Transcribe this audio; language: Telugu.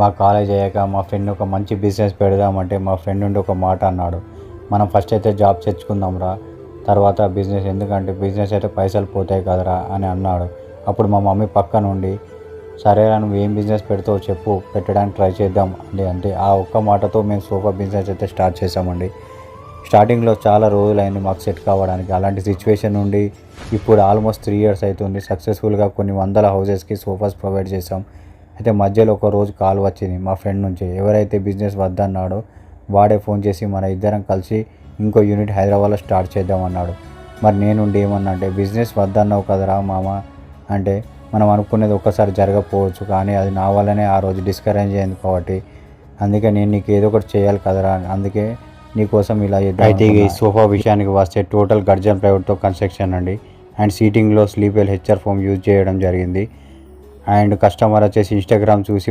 మా కాలేజ్ అయ్యాక మా ఫ్రెండ్ ఒక మంచి బిజినెస్ పెడదామంటే మా ఫ్రెండ్ నుండి ఒక మాట అన్నాడు, మనం ఫస్ట్ అయితే జాబ్ తెచ్చుకుందాంరా, తర్వాత బిజినెస్, ఎందుకంటే బిజినెస్ అయితే పైసలు పోతాయి కదరా అని అన్నాడు. అప్పుడు మా మమ్మీ పక్క నుండి, సరేరా నువ్వు ఏం బిజినెస్ పెడతావు చెప్పు, పెట్టడానికి ట్రై చేద్దాం అండి. అంటే ఆ ఒక్క మాటతో మేము సోఫా బిజినెస్ అయితే స్టార్ట్ చేసామండి. స్టార్టింగ్లో చాలా రోజులైంది మాకు సెట్ కావడానికి. అలాంటి సిచ్యువేషన్ నుండి ఇప్పుడు ఆల్మోస్ట్ 3 years అవుతుంది. సక్సెస్ఫుల్గా కొన్ని వందల హౌసెస్కి సోఫాస్ ప్రొవైడ్ చేసాం. అయితే మధ్యలో ఒక రోజు కాల్ వచ్చింది మా ఫ్రెండ్ నుంచి. ఎవరైతే బిజినెస్ వద్దన్నాడో వాడే ఫోన్ చేసి మన ఇద్దరం కలిసి ఇంకో యూనిట్ హైదరాబాద్లో స్టార్ట్ చేద్దామన్నాడు. మరి నేనుండి ఏమన్నా అంటే, బిజినెస్ వద్దన్నావు కదరా మామ అంటే, మనం అనుకునేది ఒక్కసారి జరగకపోవచ్చు, కానీ అది నా వల్లనే ఆ రోజు డిస్కరేజ్ అయింది కాబట్టి, అందుకే నేను నీకు ఏదో ఒకటి చేయాలి కదరా, అందుకే నీకోసం ఇలా చేద్దాం. అయితే ఈ సోఫా విషయానికి వస్తే టోటల్ గర్జన్ ప్లైవుడ్తో కన్స్ట్రక్షన్ అండి. అండ్ సీటింగ్లో sleep well HR foam use చేయడం జరిగింది. అండ్ కస్టమర్ వచ్చేసి ఇన్స్టాగ్రామ్ చూసి